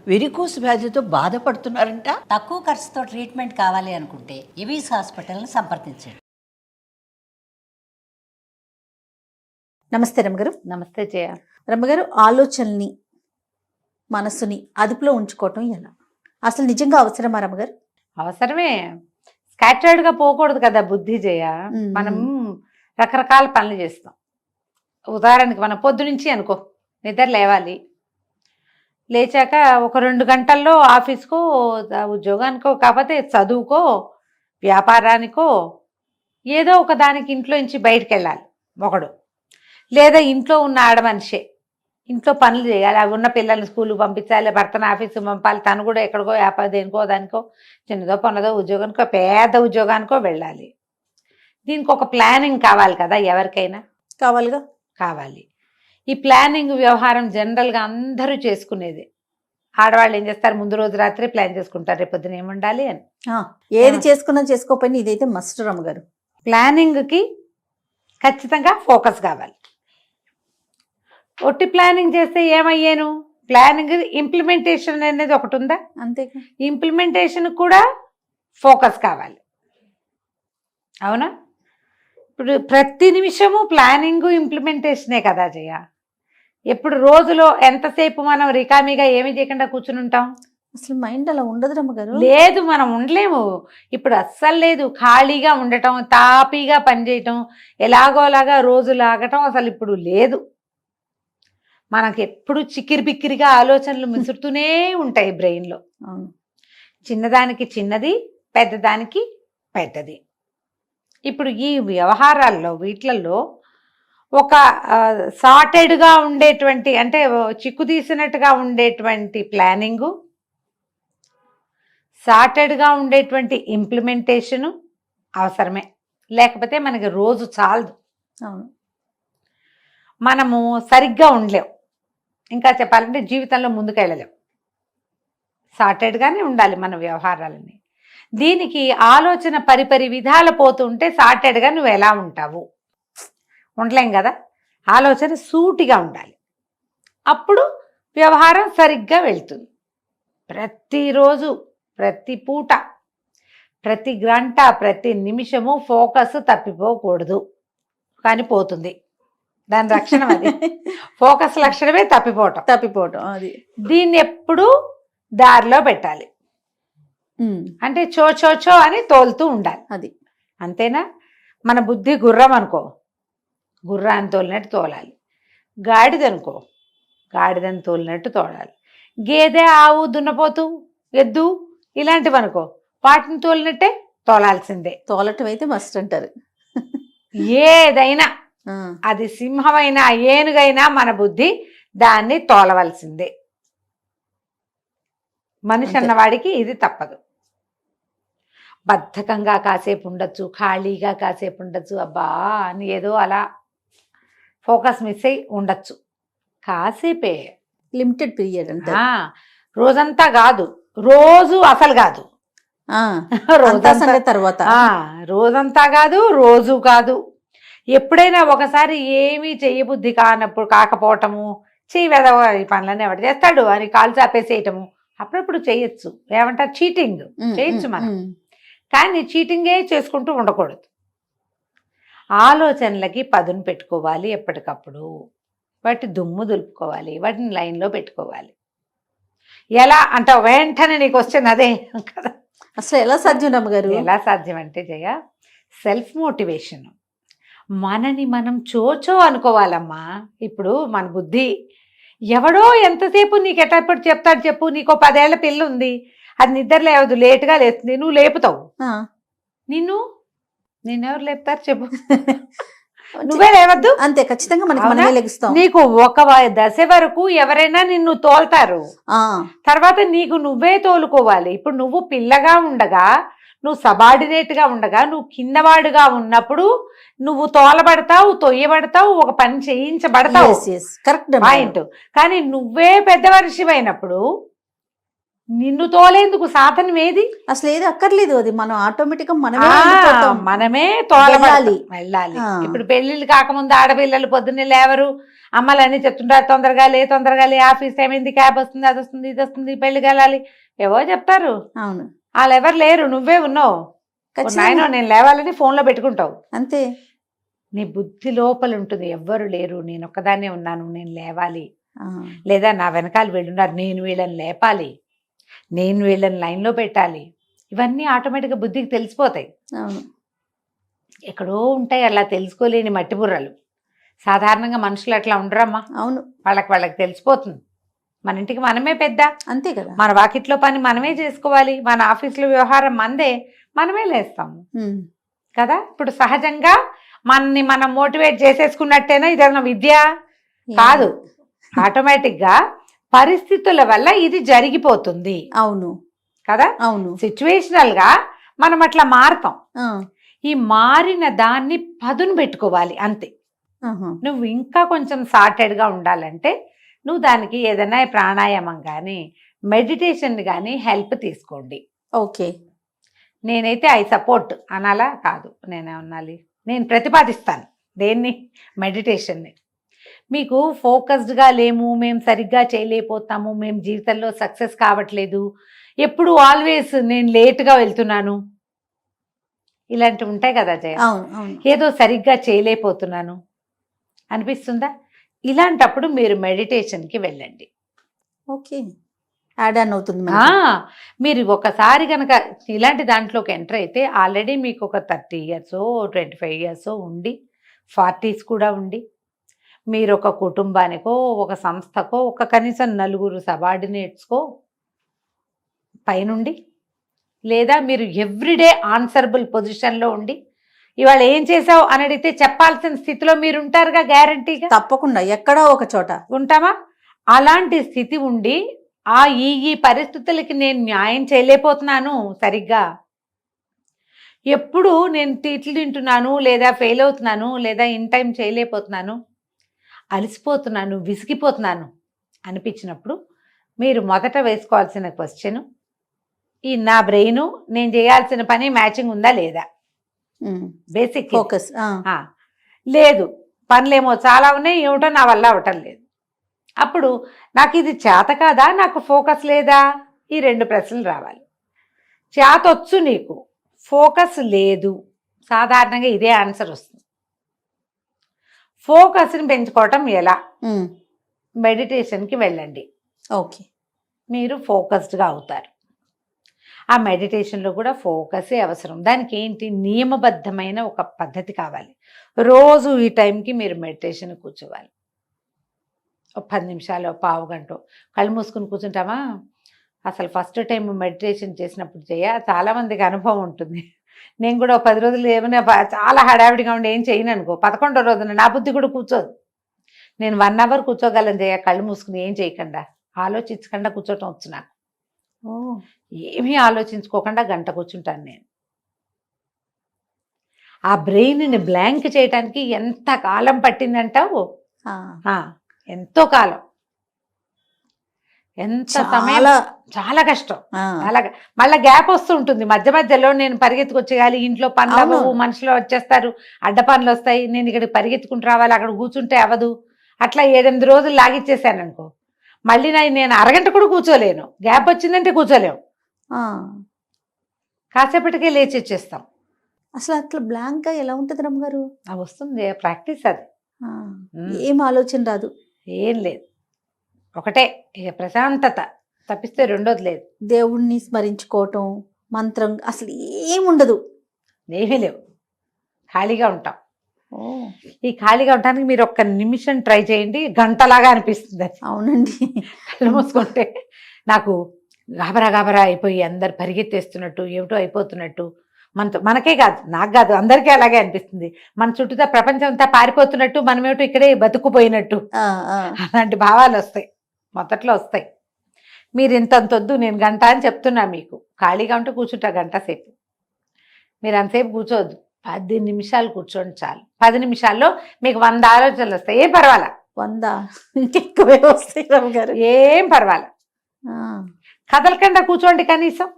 Varicose వ్యాధితో బాధపడుతున్నారంట. తక్కువ ఖర్చుతో ట్రీట్మెంట్ కావాలి అనుకుంటే ఎవిస్ హాస్పిటల్ని సంప్రదించండి. నమస్తే రమ్మగారు. నమస్తే జయ. రమ్మగారు, ఆలోచనల్ని మనసుని అదుపులో ఉంచుకోవటం ఎలా, అసలు నిజంగా అవసరమా రమ్మగారు? అవసరమే. స్కాటర్డ్గా పోకూడదు కదా బుద్ధి జయ. మనం రకరకాల పనులు చేస్తాం. ఉదాహరణకి మనం పొద్దునుంచి అనుకో నిద్ర లేవాలి, లేచాక ఒక 2 గంటల్లో ఆఫీస్కో ఉద్యోగానికో కాకపోతే చదువుకో వ్యాపారానికో ఏదో ఒక దానికి ఇంట్లో నుంచి బయటకు వెళ్ళాలి ఒకడు, లేదా ఇంట్లో ఉన్న ఆడమనిషే ఇంట్లో పనులు చేయాలి. అవి ఉన్న పిల్లల్ని స్కూల్కి పంపించాలి, భర్తను ఆఫీస్కి పంపాలి, తను కూడా ఎక్కడికో వ్యాపారం దేనికో దానికో చిన్నదో పన్నదో ఉద్యోగానికో పెద్ద ఉద్యోగానికో వెళ్ళాలి. దీనికి ఒక ప్లానింగ్ కావాలి కదా, ఎవరికైనా కావాలి. ఈ ప్లానింగ్ వ్యవహారం జనరల్గా అందరూ చేసుకునేది. ఆడవాళ్ళు ఏం చేస్తారు, ముందు రోజు రాత్రి ప్లాన్ చేసుకుంటారు రేపు పొద్దున ఏముండాలి అని. ఏది చేసుకున్నా చేసుకోకపోయినా ఇదైతే మస్ట్ రమ్మగారు. ప్లానింగ్కి ఖచ్చితంగా ఫోకస్ కావాలి. ఒట్టి ప్లానింగ్ చేస్తే ఏమయ్యాను, ప్లానింగ్ ఇంప్లిమెంటేషన్ అనేది ఒకటి ఉందా, అంతే. ఇంప్లిమెంటేషన్ కూడా ఫోకస్ కావాలి, అవునా? ఇప్పుడు ప్రతి నిమిషము ప్లానింగ్ ఇంప్లిమెంటేషనే కదా జయ. ఎప్పుడు రోజులో ఎంతసేపు మనం రికామీగా ఏమి చేయకుండా కూర్చుని ఉంటాం? అసలు మైండ్ అలా ఉండదు రమ్మగారు. లేదు, మనం ఉండలేము ఇప్పుడు, అస్సలు లేదు. ఖాళీగా ఉండటం, తాపీగా పనిచేయటం, ఎలాగోలాగా రోజు లాగటం అసలు ఇప్పుడు లేదు. మనకి ఎప్పుడు చిక్కిరి బిక్కిరిగా ఆలోచనలు మిసురుతూనే ఉంటాయి బ్రెయిన్లో. చిన్నదానికి చిన్నది, పెద్దదానికి పెద్దది. ఇప్పుడు ఈ వ్యవహారాల్లో వీటిల్లో ఒక సార్టెడ్గా ఉండేటువంటి, అంటే చిక్కు తీసినట్టుగా ఉండేటువంటి ప్లానింగు, సార్టెడ్గా ఉండేటువంటి ఇంప్లిమెంటేషను అవసరమే. లేకపోతే మనకి రోజు చాలదు. అవును, మనము సరిగ్గా ఉండలేం. ఇంకా చెప్పాలంటే జీవితంలో ముందుకెళ్ళలేం. సార్టెడ్గానే ఉండాలి మన వ్యవహారాలని. దీనికి ఆలోచన పరిపరి విధాల పోతుంటే సార్టెడ్గా నువ్వు ఎలా ఉంటావు? ఉండలేం కదా. ఆలోచన సూటిగా ఉండాలి, అప్పుడు వ్యవహారం సరిగ్గా వెళ్తుంది. ప్రతిరోజు, ప్రతి పూట, ప్రతి గంట, ప్రతి నిమిషము ఫోకస్ తప్పిపోకూడదు. కానీ పోతుంది, దాని లక్షణం అది. ఫోకస్ లక్షణమే తప్పిపోవటం. అది దీన్ని ఎప్పుడు దారిలో పెట్టాలి. అంటే చో చో చో అని తోలుతూ ఉండాలి. అది అంతేనా? మన బుద్ధి గుర్రం అనుకో, గుర్రాన్ని తోలినట్టు తోలాలి. గాడిదనుకో, గాడిదని తోలినట్టు తోలాలి. గేదె, ఆవు, దున్నపోతు, ఎద్దు ఇలాంటివి అనుకో, వాటిని తోలినట్టే తోలాల్సిందే. తోలటం అయితే మస్ట్ అంటారు. ఏదైనా, అది సింహమైనా ఏనుగైనా మన బుద్ధి దాన్ని తోలవలసిందే. మనిషి అన్నవాడికి ఇది తప్పదు. బద్ధకంగా కాసేపు ఉండొచ్చు, ఖాళీగా కాసేపు ఉండొచ్చు, అబ్బా అని ఏదో అలా ఫోకస్ మిస్ అయి ఉండొచ్చు. కాసేపే, లిమిటెడ్ పీరియడ్ అంటే రోజంతా కాదు, రోజు అసలు కాదు, తర్వాత రోజంతా కాదు, రోజు కాదు. ఎప్పుడైనా ఒకసారి ఏమీ చెయ్యబుద్ధి కాకపోవటము, చెయ్యి వెదవ ఈ పనులన్నీ ఎవడు చేస్తాడు అని కాలు చాపేసేయటము అప్పుడప్పుడు చేయొచ్చు. ఏమంటారు, చీటింగ్ చేయొచ్చు మనం. కానీ చీటింగే చేసుకుంటూ ఉండకూడదు. ఆలోచనలకి పదును పెట్టుకోవాలి. ఎప్పటికప్పుడు వాటి దుమ్ము దులుపుకోవాలి, వాటిని లైన్లో పెట్టుకోవాలి. ఎలా అంటే వెంటనే నీకు వస్తుంది అదే కదా. అసలు ఎలా సాధ్యం రమ్మగారు? ఎలా సాధ్యం అంటే జయ, సెల్ఫ్ మోటివేషన్. మనని మనం చోచో అనుకోవాలమ్మా. ఇప్పుడు మన బుద్ధి ఎవడో ఎంతసేపు నీకు ఎట్టప్పుడు చెప్తాడు చెప్పు. నీకో 10 ఏళ్ల పిల్ల ఉంది, అది నిద్ర లేవదు, లేటుగా లేస్తుంది, నువ్వు లేపుతావు. నిన్నెవరు లేపుతారు చెప్పు? నువ్వే లేవద్దు. అంతే, ఖచ్చితంగా మనమే లెగుస్తాం. నీకు ఒక దశ వరకు ఎవరైనా నిన్ను తోలుతారు, తర్వాత నీకు నువ్వే తోలుకోవాలి. ఇప్పుడు నువ్వు పిల్లగా ఉండగా, నువ్వు సబార్డినేట్గా ఉండగా, నువ్వు కిందవాడుగా ఉన్నప్పుడు నువ్వు తోలబడతావు, తొయ్యబడతావు, ఒక పని చేయించబడతావు. Correct point. కానీ నువ్వే పెద్ద మనిషి అయినప్పుడు నిన్ను తోలేందుకు సాధనం ఏది? అసలు ఏది అక్కర్లేదు, అది మనం ఆటోమేటిక్ గా మనమే ఆ, వెళ్ళిపోతాం. మనమే వెళ్ళాలి. వెళ్ళాలి. ఆ. ఇప్పుడు పెళ్లిళ్ళు కాకముందు ఆడపిల్లలు పొద్దున్నే లేవరు, అమ్మలు అన్ని చెప్తుంటారు తొందరగా లే ఆఫీస్ టైం అయింది, క్యాబ్ వస్తుంది, అది వస్తుంది, ఇది వస్తుంది, పెళ్లికి వెళ్ళాలి, ఏవో చెప్తారు. అవును, వాళ్ళు ఎవరు లేరు, నువ్వే ఉన్నావు. నాయన నేను లేవాలని ఫోన్లో పెట్టుకుంటావు. అంతే. నీ బుద్ధి లోపల ఉంటుంది, ఎవ్వరు లేరు, నేను ఒక్కదాన్నే ఉన్నాను, నేను లేవాలి. ఆ, లేదా నా వెనకాల వీళ్ళున్నారు, నేను వీళ్ళని లేపాలి, నేను వీళ్ళని లైన్లో పెట్టాలి. ఇవన్నీ ఆటోమేటిక్గా బుద్ధికి తెలిసిపోతాయి. అవును, ఎక్కడో ఉంటాయి అలా తెలుసుకోలేని మట్టి బుర్రలు. సాధారణంగా మనుషులు అట్లా ఉండరమ్మా. అవును, వాళ్ళకి తెలిసిపోతుంది. మన ఇంటికి మనమే పెద్ద, అంతే కదా. మన వాకిట్లో పని మనమే చేసుకోవాలి, మన ఆఫీసులో వ్యవహారం మందే, మనమే లేస్తాము కదా. ఇప్పుడు సహజంగా మనని మనం మోటివేట్ చేసేసుకున్నట్టేనా ఇదేమన్నా విద్య కాదు. ఆటోమేటిక్గా పరిస్థితుల వల్ల ఇది జరిగిపోతుంది. అవును కదా. అవును, సిచ్యువేషనల్ గా మనం అట్లా మారుతాం. ఆ, ఈ మారిన దాన్ని పదును పెట్టుకోవాలి అంతే. ఆహా. నువ్వు ఇంకా కొంచెం సార్టెడ్గా ఉండాలంటే నువ్వు దానికి ఏదైనా ప్రాణాయామం కానీ మెడిటేషన్ కానీ హెల్ప్ తీసుకోండి. ఓకే. నేనైతే ఐ సపోర్ట్ అనాలా కాదు, నేనేమనాలి, నేను ప్రతిపాదిస్తాను దేన్ని, మెడిటేషన్ని. మీకు ఫోకస్డ్గా లేము, మేము సరిగ్గా చేయలేకపోతాము, మేము జీవితంలో సక్సెస్ కావట్లేదు, ఎప్పుడు ఆల్వేస్ నేను లేట్గా వెళ్తున్నాను, ఇలాంటివి ఉంటాయి కదా జయ. అవును అవును, ఏదో సరిగ్గా చేయలేకపోతున్నాను అనిపిస్తుందా? ఇలాంటప్పుడు మీరు మెడిటేషన్కి వెళ్ళండి. ఓకే, యాడ్ ఆన్ అవుతుంది ఆ, మీరు ఒకసారి కనుక ఇలాంటి దాంట్లోకి ఎంటర్ అయితే ఆల్రెడీ మీకు ఒక 30 years 25 years ఉండి 40s కూడా ఉండి మీరు ఒక కుటుంబానికో ఒక సంస్థకో ఒక కనీసం 4 సబార్డినేట్స్కో పైనుండి, లేదా మీరు ఎవ్రీడే ఆన్సరబుల్ పొజిషన్లో ఉండి ఇవాళ ఏం చేసావు అని అడిగితే చెప్పాల్సిన స్థితిలో మీరు ఉంటారుగా, గ్యారంటీగా. తప్పకుండా ఎక్కడో ఒక చోట ఉంటామా? అలాంటి స్థితి ఉండి ఈ పరిస్థితులకి నేను న్యాయం చేయలేకపోతున్నాను సరిగ్గా, ఎప్పుడు నేను తిట్లు తింటున్నాను, లేదా ఫెయిల్ అవుతున్నాను, లేదా ఇన్ టైం చేయలేకపోతున్నాను, అలసిపోతున్నాను, విసిగిపోతున్నాను అనిపించినప్పుడు మీరు మొదట వేసుకోవాల్సిన క్వశ్చన్, ఈ నా బ్రెయిన్ నేను చేయాల్సిన పని మ్యాచింగ్ ఉందా లేదా, బేసిక్ ఫోకస్. లేదు, పనులేమో చాలా ఉన్నాయి, ఏమిటో నా వల్ల అవటం లేదు. అప్పుడు నాకు ఇది చేత కాదా, నాకు ఫోకస్ లేదా, ఈ 2 ప్రశ్నలు రావాలి. చేతొచ్చు నీకు, ఫోకస్ లేదు, సాధారణంగా ఇదే ఆన్సర్ వస్తుంది. ఫోకస్ని పెంచుకోవటం ఎలా? మెడిటేషన్కి వెళ్ళండి. ఓకే, మీరు ఫోకస్డ్గా అవుతారు. ఆ మెడిటేషన్లో కూడా ఫోకసే అవసరం. దానికి ఏంటి, నియమబద్ధమైన ఒక పద్ధతి కావాలి. రోజు ఈ టైంకి మీరు మెడిటేషన్ కూర్చోవాలి. ఒక 10 నిమిషాలు, పావు గంట కళ్ళు మూసుకుని కూర్చుంటామా? అసలు ఫస్ట్ టైం మెడిటేషన్ చేసినప్పుడు చాలామందికి అనుభవం ఉంటుంది. నేను కూడా 10 రోజులు ఏమైనా చాలా హడావిడిగా ఉండి ఏం చేయను అనుకో, 11వ రోజున నా బుద్ధి కూడా కూర్చోదు. నేను 1 hour కూర్చోగలను కళ్ళు మూసుకుని ఏం చేయకుండా, ఆలోచించకుండా కూర్చోటం వచ్చు నాకు. ఏమీ ఆలోచించుకోకుండా గంట కూర్చుంటాను నేను. ఆ బ్రెయిన్ని బ్లాంక్ చేయడానికి ఎంత కాలం పట్టిందంటావు? ఎంతో కాలం, ఎంత సమయం, చాలా కష్టం. అలాగా మళ్ళీ గ్యాప్ వస్తూ ఉంటుంది మధ్య మధ్యలో. నేను పరిగెత్తుకొచ్చేయాలి, ఇంట్లో పనులు మనుషులు వచ్చేస్తారు, అడ్డ పనులు వస్తాయి, నేను ఇక్కడికి పరిగెత్తుకుంటూ రావాలి, అక్కడ కూర్చుంటే అవ్వదు. అట్లా 7-8 రోజులు లాగిచ్చేసాను అనుకో, మళ్ళీ నేను అరగంట కూడా కూర్చోలేను. గ్యాప్ వచ్చిందంటే కూర్చోలేము, కాసేపటికే లేచి వచ్చేస్తాం. అసలు అట్లా బ్లాంక్ గా ఎలా ఉంటుంది రమ్మగారు? వస్తుంది, ప్రాక్టీస్ అది. ఏం ఆలోచన రాదు, ఏం లేదు, ఒకటే ప్రశాంతత తప్పిస్తే రెండోది లేదు. దేవుణ్ణి స్మరించుకోవటం, మంత్రం అసలు ఏముండదు, ఏమీ లేవు, ఖాళీగా ఉంటాం. ఈ ఖాళీగా ఉండడానికి మీరు 1 నిమిషం ట్రై చేయండి, గంటలాగా అనిపిస్తుంది. అవునండి, కళ్ళు మూసుకుంటే నాకు గాబరా అయిపోయి అందరు పరిగెత్తేస్తున్నట్టు, ఏమిటో అయిపోతున్నట్టు, మనకే కాదు, నాకు కాదు, అందరికీ అలాగే అనిపిస్తుంది. మన చుట్టూతా ప్రపంచం అంతా పారిపోతున్నట్టు, మనమేమిటో ఇక్కడే బతుకుపోయినట్టు, అలాంటి భావాలు వస్తాయి, మొదట్లో వస్తాయి. మీరు ఇంతంతొద్దు, నేను గంట అని చెప్తున్నా మీకు. ఖాళీగా ఉంటే కూర్చుంటా గంట సేపు, మీరు అంతసేపు కూర్చోవద్దు, 10 నిమిషాలు కూర్చోండి చాలు. 10 నిమిషాల్లో మీకు 100 ఆలోచనలు వస్తాయి, ఏం పర్వాలా. 100 ఇంకెక్కువే వస్తాయి రమ్మగారు, ఏం పర్వాలా. ఆ, కదలకుండా కూర్చోండి కనీసం,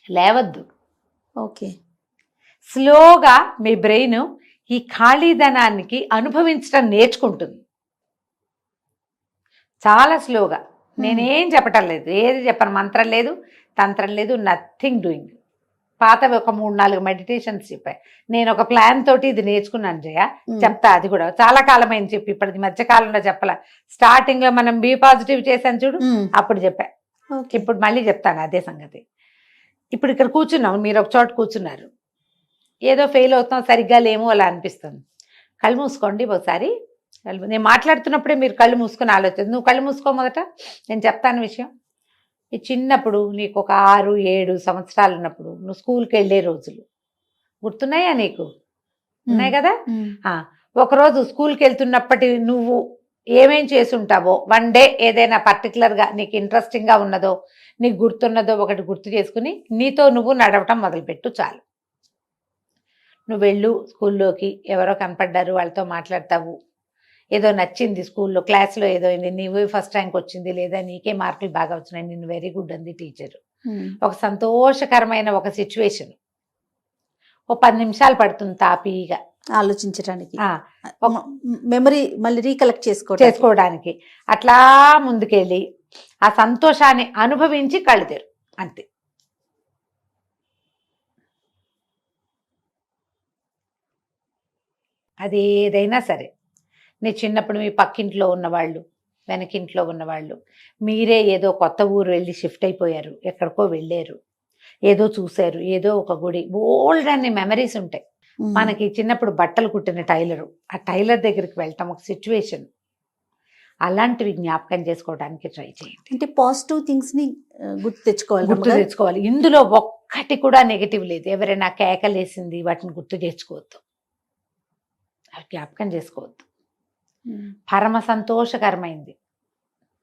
లేవద్దు. ఓకే. స్లోగా మీ బ్రెయిన్ ఈ ఖాళీదనానికి అనుభవించడం నేర్చుకుంటుంది, చాలా స్లోగా. నేనేం చెప్పటం లేదు, ఏది చెప్పను, మంత్రం లేదు, తంత్రం లేదు, నథింగ్ డూయింగ్. పాతవి ఒక 3-4 మెడిటేషన్స్ చెప్పాయి. నేను ఒక ప్లాన్ తోటి ఇది నేర్చుకున్నాను జయ, చెప్తా. అది కూడా చాలా కాలమైంది చెప్పి, ఇప్పుడు మధ్య కాలంలో చెప్పాల. స్టార్టింగ్ లో మనం బి పాజిటివ్ చేశాను చూడు, అప్పుడు చెప్పా. ఓకే. ఇప్పుడు మళ్ళీ చెప్తాను అదే సంగతి. ఇప్పుడు ఇక్కడ కూర్చున్నాం, మీరు ఒక చోట కూర్చున్నారు, ఏదో ఫెయిల్ అవుతాం, సరిగ్గా లేము అలా అనిపిస్తుంది. కళ్ళు మూసుకోండి ఒకసారి. నేను మాట్లాడుతున్నప్పుడే మీరు కళ్ళు మూసుకొని ఆలోచన. నువ్వు కళ్ళు మూసుకో మొదట, నేను చెప్తాను విషయం. ఈ చిన్నప్పుడు నీకు ఒక 6-7 సంవత్సరాలు ఉన్నప్పుడు నువ్వు స్కూల్కి వెళ్ళే రోజులు గుర్తున్నాయా నీకు? ఉన్నాయి కదా. ఒకరోజు స్కూల్కి వెళ్తున్నప్పటి నువ్వు ఏమేం చేసి ఉంటావో, వన్ డే ఏదైనా పర్టికులర్గా నీకు ఇంట్రెస్టింగ్గా ఉన్నదో, నీకు గుర్తున్నదో ఒకటి గుర్తు చేసుకుని నీతో నువ్వు నడవటం మొదలుపెట్టు చాలు. నువ్వు వెళ్ళు స్కూల్లోకి, ఎవరో కనపడ్డారు వాళ్ళతో మాట్లాడతావు, ఏదో నచ్చింది స్కూల్లో క్లాస్లో ఏదో అయింది, నీవు ఫస్ట్ ర్యాంక్ వచ్చింది, లేదా నీకే మార్కులు బాగా వచ్చినాయి, నిన్ను వెరీ గుడ్ అంది టీచర్. ఒక సంతోషకరమైన ఒక సిచ్యువేషన్, ఓ 10 నిమిషాలు పడుతుంది తాపీగా ఆలోచించడానికి, మెమరీ మళ్ళీ రీకలెక్ట్ చేసుకోవడానికి. అట్లా ముందుకెళ్ళి ఆ సంతోషాన్ని అనుభవించి కళ్ళు తెరు, అంతే. అది ఏదైనా సరే, నీ చిన్నప్పుడు మీ పక్కింట్లో ఉన్నవాళ్ళు, వెనకింట్లో ఉన్నవాళ్ళు, మీరే ఏదో కొత్త ఊరు వెళ్ళి షిఫ్ట్ అయిపోయారు, ఎక్కడికో వెళ్ళారు, ఏదో చూశారు, ఏదో ఒక గుడి, బోల్డ్ అన్ని మెమరీస్ ఉంటాయి మనకి. చిన్నప్పుడు బట్టలు కుట్టిన టైలరు, ఆ టైలర్ దగ్గరికి వెళ్ళటం ఒక సిచ్యువేషన్, అలాంటివి జ్ఞాపకం చేసుకోవడానికి ట్రై చేయండి. అంటే పాజిటివ్ థింగ్స్ ని గుర్తు తెచ్చుకోవాలి. ఇందులో ఒక్కటి కూడా నెగటివ్ లేదు. ఎవరైనా కేకలేసింది వాటిని గుర్తు తెచ్చుకోవద్దు, అవి జ్ఞాపకం చేసుకోవద్దు. పరమ సంతోషకరమైంది.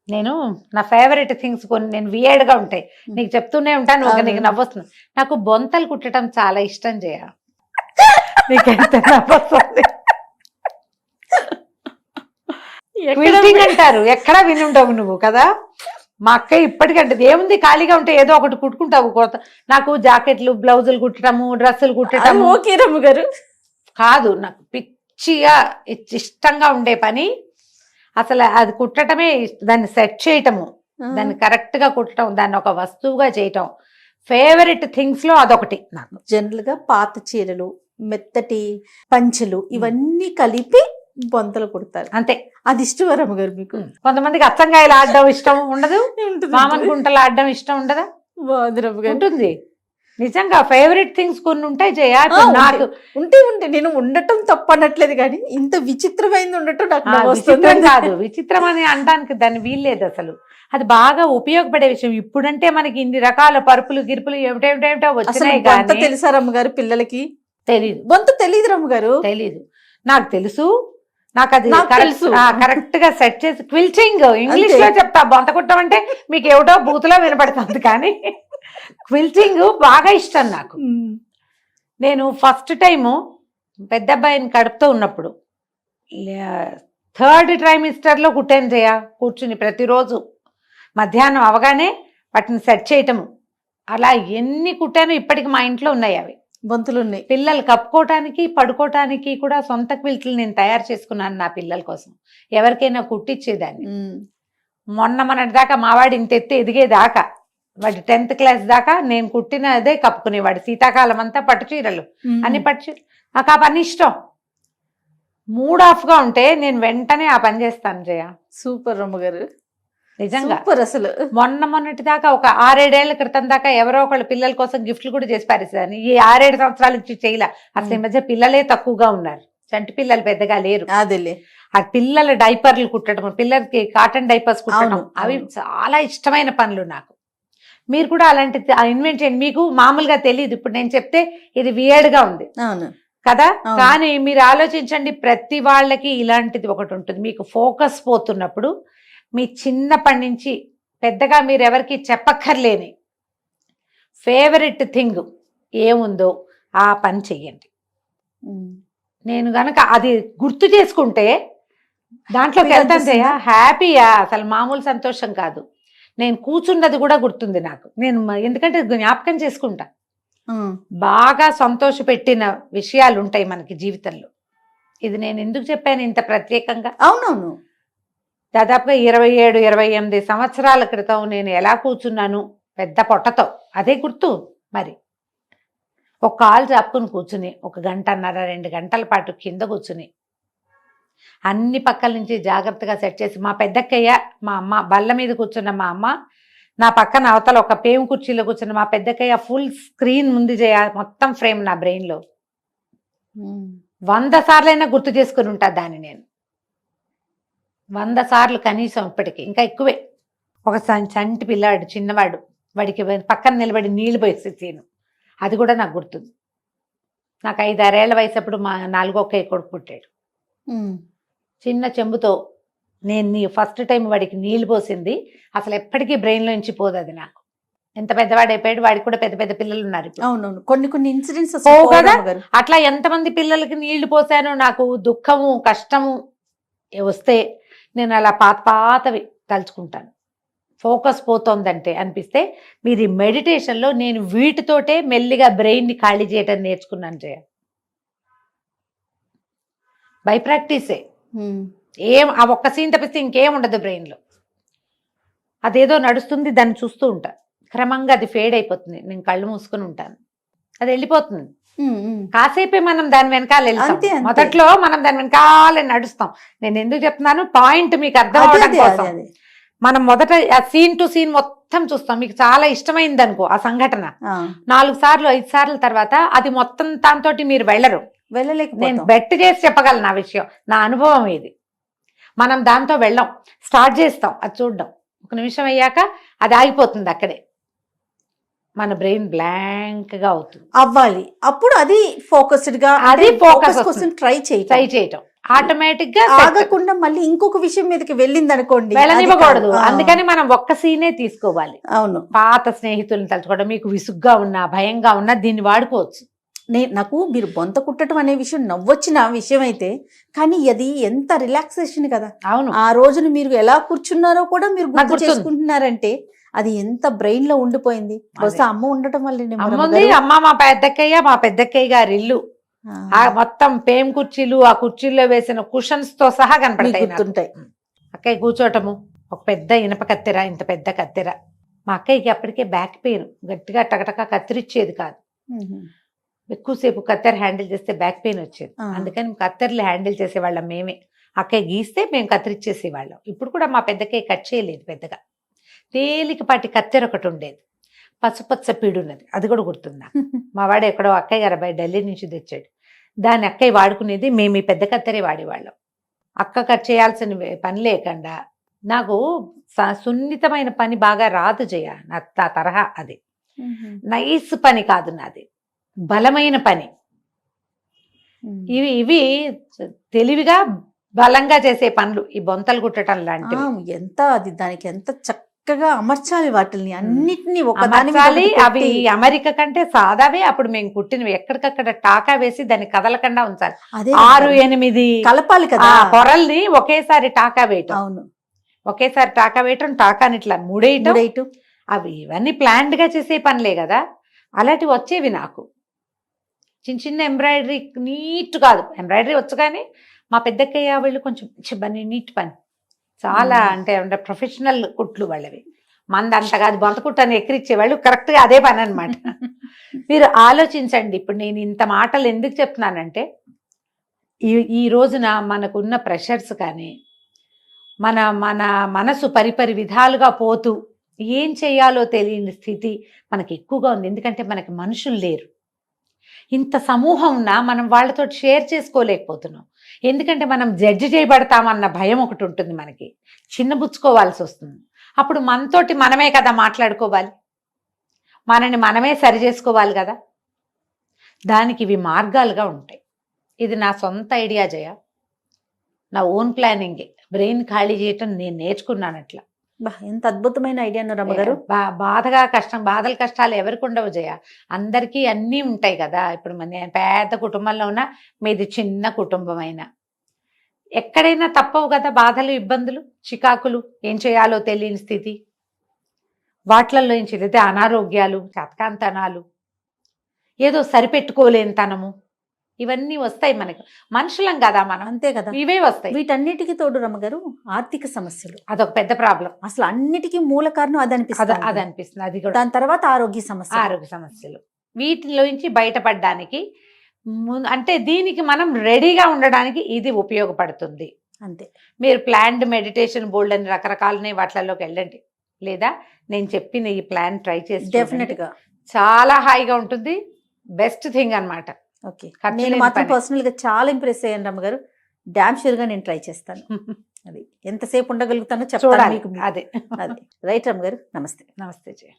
నేను నా ఫేవరెట్ థింగ్స్ కొన్ని నేను వియర్డ్గా ఉంటాయి, నీకు చెప్తూనే ఉంటాను, నీకు నవ్వొస్తుంది. నాకు బొంతలు కుట్టడం చాలా ఇష్టం జయ, నీకు ఎంత నవ్వొస్తుంది. క్విల్టింగ్ అంటారు, ఎక్కడా విని ఉంటావు నువ్వు కదా. మా అక్క ఇప్పటికంటే ఏముంది, ఖాళీగా ఉంటే ఏదో ఒకటి కుట్టుకుంటావు. నాకు జాకెట్లు, బ్లౌజులు కుట్టడము, డ్రెస్సులు కుట్టడము ఓకే రమ్మ గారు కాదు, నాకు పిచ్చిగా ఇష్టంగా ఉండే పని. అసలు అది కుట్టడమే, దాన్ని సెట్ చేయటము, దాన్ని కరెక్ట్గా కుట్టడం, దాన్ని ఒక వస్తువుగా చేయటం ఫేవరెట్ థింగ్స్ లో అదొకటి నాకు. జనరల్ గా పాత చీరలు, మెత్తటి పంచెలు ఇవన్నీ కలిపి బొంతలు కుడతారు, అంతే. అది ఇష్టం రమ్మ గారు మీకు? కొంతమందికి అచ్చంగాయలు ఆడడం ఇష్టం ఉండదు, మామూలు గుంటలు ఆడడం ఇష్టం ఉండదా? ఉంటుంది. నిజంగా ఫేవరెట్ థింగ్స్ కొన్ని ఉంటాయి జయ. నాకు ఉంటే నేను ఉండటం తప్పనట్లేదు, కానీ ఇంత విచిత్రమైంది ఉండటం నాకు విచిత్రం కాదు, విచిత్రం అని అనడానికి దాన్ని వీల్లేదు అసలు. అది బాగా ఉపయోగపడే విషయం. ఇప్పుడంటే మనకి ఇన్ని రకాల పరుపులు గిరుపులు ఏమిటేమిటో వచ్చినాయి, కానీ తెలుసా రమ్మ గారు పిల్లలకి? తెలీదు. బొంత తెలీదు రమ్మ గారు? తెలీదు. నాకు తెలుసు, నాకు అది కరెక్ట్ గా సెట్ చేసి క్విల్టింగ్ ఇంగ్లీష్ లో చెప్తా. బొంత కుట్టం అంటే మీకు ఏమిటో బూతులో వినపడుతుంది, కానీ క్విల్టింగ్ బాగా ఇష్టం నాకు. నేను ఫస్ట్ టైము పెద్ద అబ్బాయిని కడుపుతో ఉన్నప్పుడు 3rd ట్రైమిస్టర్లో కుట్టాను జయ, కూర్చుని ప్రతిరోజు మధ్యాహ్నం అవగానే వాటిని సెట్ చేయటము. అలా ఎన్ని కుట్టానో ఇప్పటికి మా ఇంట్లో ఉన్నాయి అవి బొంతులు ఉన్నాయి. పిల్లలు కప్పుకోవటానికి పడుకోవటానికి కూడా సొంత క్విల్ట్లు నేను తయారు చేసుకున్నాను నా పిల్లల కోసం, ఎవరికైనా కుట్టించేదాన్ని. మొన్నటి దాకా మావాడి ఇంత ఎత్తి ఎదిగేదాకా, వాడి 10th క్లాస్ దాకా నేను కుట్టిన అదే కప్పుకునేవాడు. శీతాకాలం అంతా పట్టు చీరలు, అన్ని పట్టు చీరలు. నాకు ఆ పని ఇష్టం. మూడ్ ఆఫ్గా ఉంటే నేను వెంటనే ఆ పని చేస్తాను జయ. సూపర్ రమ్మ గారు, నిజంగా. అసలు మొన్నటి దాకా ఒక 6-7 ఏళ్ల క్రితం దాకా ఎవరో ఒకళ్ళ పిల్లల కోసం గిఫ్ట్లు కూడా చేసి పారేసేదాన్ని. ఈ 6-7 సంవత్సరాల నుంచి చేయలే. అసలు ఈ మధ్య పిల్లలే తక్కువగా ఉన్నారు, చంటి పిల్లలు పెద్దగా లేరు. అదేలే. ఆ పిల్లల డైపర్లు కుట్టడం, పిల్లలకి కాటన్ డైపర్స్ కుట్టడం, అవి చాలా ఇష్టమైన పనులు నాకు. మీరు కూడా అలాంటి ఇన్వెంట్ చేయండి. మీకు మామూలుగా తెలియదు, ఇప్పుడు నేను చెప్తే ఇది వియర్డ్గా ఉంది కదా, కానీ మీరు ఆలోచించండి, ప్రతి వాళ్ళకి ఇలాంటిది ఒకటి ఉంటుంది. మీకు ఫోకస్ పోతున్నప్పుడు మీ చిన్నప్పటి నుంచి పెద్దగా మీరు ఎవరికి చెప్పక్కర్లేని ఫేవరెట్ థింగ్ ఏముందో ఆ పని చెయ్యండి. నేను గనక అది గుర్తు చేసుకుంటే దాంట్లోకి వెళ్తాను జయ, హ్యాపీయా, అసలు మామూలు సంతోషం కాదు. నేను కూర్చున్నది కూడా గుర్తుంది నాకు. నేను ఎందుకంటే జ్ఞాపకం చేసుకుంటా. బాగా సంతోష పెట్టిన విషయాలు ఉంటాయి మనకి జీవితంలో. ఇది నేను ఎందుకు చెప్పాను ఇంత ప్రత్యేకంగా? అవునవును. దాదాపుగా 27-28 సంవత్సరాల క్రితం నేను ఎలా కూర్చున్నాను పెద్ద పొట్టతో, అదే గుర్తు. మరి ఒక కాలు చాపుకుని కూర్చుని 1 గంటన్నర 2 గంటల పాటు కింద కూర్చుని అన్ని పక్కల నుంచి జాగ్రత్తగా సెట్ చేసి, మా పెద్దక్కయ్య మా అమ్మ బల్ల మీద కూర్చున్న మా అమ్మ, నా పక్కన అవతల ఒక పేము కుర్చీలో కూర్చున్న మా పెద్దక్కయ్య, ఫుల్ స్క్రీన్ ముందు మొత్తం ఫ్రేమ్ నా బ్రెయిన్లో 100 సార్లైనా గుర్తు చేసుకుని ఉంటా దాన్ని నేను. 100 సార్లు కనీసం, ఇప్పటికి ఇంకా ఎక్కువే. ఒక చంటి పిల్లాడు చిన్నవాడు, వాడికి పక్కన నిలబడి నీళ్లు పోసి తీను, అది కూడా నాకు గుర్తుంది. నాకు 5-6 ఏళ్ల వయసు అప్పుడు మా 4వ కొడుకు పుట్టాడు. చిన్న చెంబుతో నేను ఫస్ట్ టైం వాడికి నీళ్లు పోసింది అసలు ఎప్పటికీ బ్రెయిన్లో నుంచి పోదు అది నాకు. ఎంత పెద్దవాడు అయిపోయాడు, వాడికి కూడా పెద్ద పెద్ద పిల్లలు ఉన్నారు. అవునవును, కొన్ని ఇన్సిడెంట్స్ కదా అట్లా. ఎంతమంది పిల్లలకి నీళ్లు పోసానో, నాకు దుఃఖము కష్టము వస్తే నేను అలా పాతవి తలుచుకుంటాను. ఫోకస్ పోతోందంటే అనిపిస్తే, మీరు ఈ మెడిటేషన్లో నేను వీటితోటే మెల్లిగా బ్రెయిన్ని ఖాళీ చేయటం నేర్చుకున్నాను జయ. బై ప్రాక్టీసే. ఆ ఒక్క సీన్ తప్పిస్తే ఇంకేం ఉండదు బ్రెయిన్లో. అదేదో నడుస్తుంది, దాన్ని చూస్తూ ఉంటా. క్రమంగా అది ఫేడ్ అయిపోతుంది, నేను కళ్ళు మూసుకుని ఉంటాను, అది వెళ్ళిపోతుంది. కాసేపే మనం దాని వెనకాల వెళ్తాం. మొదట్లో మనం దాని వెనకాలే నడుస్తాం. నేను ఎందుకు చెప్తున్నాను, పాయింట్ మీకు అర్థం అవడం కోసం. మనం మొదట ఆ సీన్ టు సీన్ మొత్తం చూస్తాం. మీకు చాలా ఇష్టమైంది అనుకో ఆ సంఘటన, 4 సార్లు 5 సార్లు తర్వాత అది మొత్తం దాంతో మీరు వెళ్ళరు. నేను బెట్ చేసి చెప్పగలను ఆ విషయం, నా అనుభవం ఇది. మనం దాంతో వెళ్ళాం, స్టార్ట్ చేస్తాం అది చూడడం. 1 నిమిషం అయ్యాక అది ఆగిపోతుంది అక్కడే, మన బ్రెయిన్ బ్లాంక్ గా అవుతుంది. అవ్వాలి అప్పుడు అది ఫోకస్డ్ గా, అది ఫోకస్ కోసం ట్రై చేయటం ఆటోమేటిక్ గా ఆగకుండా మళ్ళీ ఇంకొక విషయం మీదకి వెళ్ళింది అనుకోండి, వెళ్ళనివ్వకూడదు. అందుకని మనం ఒక్క సీనే తీసుకోవాలి. అవును, పాత స్నేహితులను తలుచుకోవడం, మీకు విసుగ్గా ఉన్నా భయంగా ఉన్నా దీన్ని వాడుకోవచ్చు. నాకు మీరు బొంత కుట్టడం అనే విషయం నవ్వొచ్చిన విషయం అయితే, కానీ అది ఎంత రిలాక్సేషన్ కదా. అవును, ఆ రోజున మీరు ఎలా కూర్చున్నారో కూడా మీరు గుర్తు చేసుకుంటున్నారంటే అది ఎంత బ్రెయిన్ లో ఉండిపోయింది. బహుశా అమ్మ ఉండటం వల్ల. అమ్మ మా పెద్దక్కయ్య గారి ఇల్లు మొత్తం పేం కుర్చీలు, ఆ కుర్చీల్లో వేసిన కుషన్స్ తో సహా కనపడతాయి. అక్కయ్య కూర్చోటము, ఒక పెద్ద ఇనప కత్తెర, ఇంత పెద్ద కత్తెర. మా అక్కయ్యకి అప్పటికే బ్యాక్ పెయిన్, గట్టిగా టకటక కత్తిరిచ్చేది కాదు. ఎక్కువసేపు కత్తెర హ్యాండిల్ చేస్తే బ్యాక్ పెయిన్ వచ్చేది. అందుకని కత్తెరలు హ్యాండిల్ చేసేవాళ్ళం మేమే. అక్కయ్య గీస్తే మేము కత్తిరిచ్చేసేవాళ్ళం. ఇప్పుడు కూడా మా పెద్దక్కయ్య కట్ చేయలేదు పెద్దగా. తేలికపాటి కత్తెర ఒకటి ఉండేది, పసుపచ్చ పీడున్నది, అది కూడా గుర్తుందా. మా వాడు ఎక్కడో అక్కయ్య గారు అబ్బాయి ఢిల్లీ నుంచి తెచ్చాడు. దాన్ని అక్కయ్య వాడుకునేది, మేము ఈ పెద్ద కత్తెరే వాడేవాళ్ళం. అక్క కట్ చేయాల్సిన పని లేకుండా. నాకు సున్నితమైన పని బాగా రాదు జయ, నా తరహా అది. నైస్ పని కాదు నాది, బలమైన పని. ఇవి తెలివిగా బలంగా చేసే పనులు, ఈ బొంతలు కుట్టడం లాంటివి. ఎంత అది దానికి ఎంత చక్కగా అమర్చాలి వాటిని అన్నిటినీ అవి అమెరికా కంటే సాదావే. అప్పుడు మేము కుట్టినవి ఎక్కడికక్కడ టాకా వేసి దాన్ని కదలకుండా ఉంచాలి. 6-8 కలపాలి కదా పొరల్ని ఒకేసారి టాకా వేయటం. అవును, ఒకేసారి టాకా వేయటం, టాకాని ఇట్లా మూడేయటం. అవి ఇవన్నీ ప్లాన్డ్ గా చేసే పనులే కదా. అలాంటివి వచ్చేవి నాకు. చిన్న చిన్న ఎంబ్రాయిడరీ, నీట్ కాదు ఎంబ్రాయిడరీ వచ్చు, కానీ మా పెద్దక్కయ్య వాళ్ళు కొంచెం పని, నీట్ పని చాలా, అంటే ప్రొఫెషనల్ కుట్లు వాళ్ళవి. మంది అంత కాదు, బొంత కుట్టని ఎక్కిరిచ్చేవాళ్ళు, కరెక్ట్గా అదే పని అనమాట. మీరు ఆలోచించండి. ఇప్పుడు నేను ఇంత మాటలు ఎందుకు చెప్తున్నానంటే, ఈ రోజున మనకున్న ప్రెషర్స్ కానీ, మన మనసు పరిపరి విధాలుగా పోతూ ఏం చేయాలో తెలియని స్థితి మనకి ఎక్కువగా ఉంది. ఎందుకంటే మనకి మనుషులు లేరు. ఇంత సమూహం ఉన్నా మనం వాళ్ళతో షేర్ చేసుకోలేకపోతున్నాం. ఎందుకంటే మనం జడ్జి చేయబడతామన్న భయం ఒకటి ఉంటుంది మనకి, చిన్నబుచ్చుకోవాల్సి వస్తుంది. అప్పుడు మనతోటి మనమే కదా మాట్లాడుకోవాలి, మనని మనమే సరి చేసుకోవాలి కదా. దానికి ఇవి మార్గాలుగా ఉంటాయి. ఇది నా సొంత ఐడియా జయ, నా ఓన్ ప్లానింగే. బ్రెయిన్ ఖాళీ చేయటం నేను నేర్చుకున్నాను అట్లా. ఎంత అద్భుతమైన ఐడియా రమ్మగారు. బాధలు కష్టాలు ఎవరికి ఉండవు జయ, అందరికీ అన్నీ ఉంటాయి కదా. ఇప్పుడు నేను పెద్ద కుటుంబంలో ఉన్నా, మీది చిన్న కుటుంబం అయినా ఎక్కడైనా తప్పవు కదా బాధలు, ఇబ్బందులు, చికాకులు, ఏం చేయాలో తెలియని స్థితి. వాట్లల్లో ఏం చేస్తే అనారోగ్యాలు, చతకాంతనాలు, ఏదో సరిపెట్టుకోలేనితనము, ఇవన్నీ వస్తాయి మనకు. మనుషులం కదా మనం, అంతే కదా. ఇవే వస్తాయి. వీటన్నిటికీ తోడు రమ్మగారు ఆర్థిక సమస్యలు, అదొక పెద్ద ప్రాబ్లం. అసలు అన్నిటికీ మూల కారణం అది అనిపిస్తుంది. అది అనిపిస్తుంది. అది కూడా దాని తర్వాత ఆరోగ్య సమస్య. ఆరోగ్య సమస్యలు. వీటిలోంచి బయటపడడానికి అంటే దీనికి మనం రెడీగా ఉండడానికి ఇది ఉపయోగపడుతుంది. అంతే. మీరు ప్లాన్డ్ మెడిటేషన్ బోల్డ్ అని రకరకాలనే వాటిలోకి వెళ్ళండి, లేదా నేను చెప్పిన ఈ ప్లాన్ ట్రై చేసి డెఫినెట్ గా చాలా హాయిగా ఉంటుంది. బెస్ట్ థింగ్ అన్నమాట. ఓకే, నేను మాత్రం పర్సనల్ గా చాలా ఇంప్రెస్ అయ్యాను రమ్మగారు. డామ్ షూర్ గా నేను ట్రై చేస్తాను. అది ఎంతసేపు ఉండగలుగుతానో చెప్తాను మీకు. అదే రైట్ రమ్మగారు, నమస్తే. నమస్తే జయ.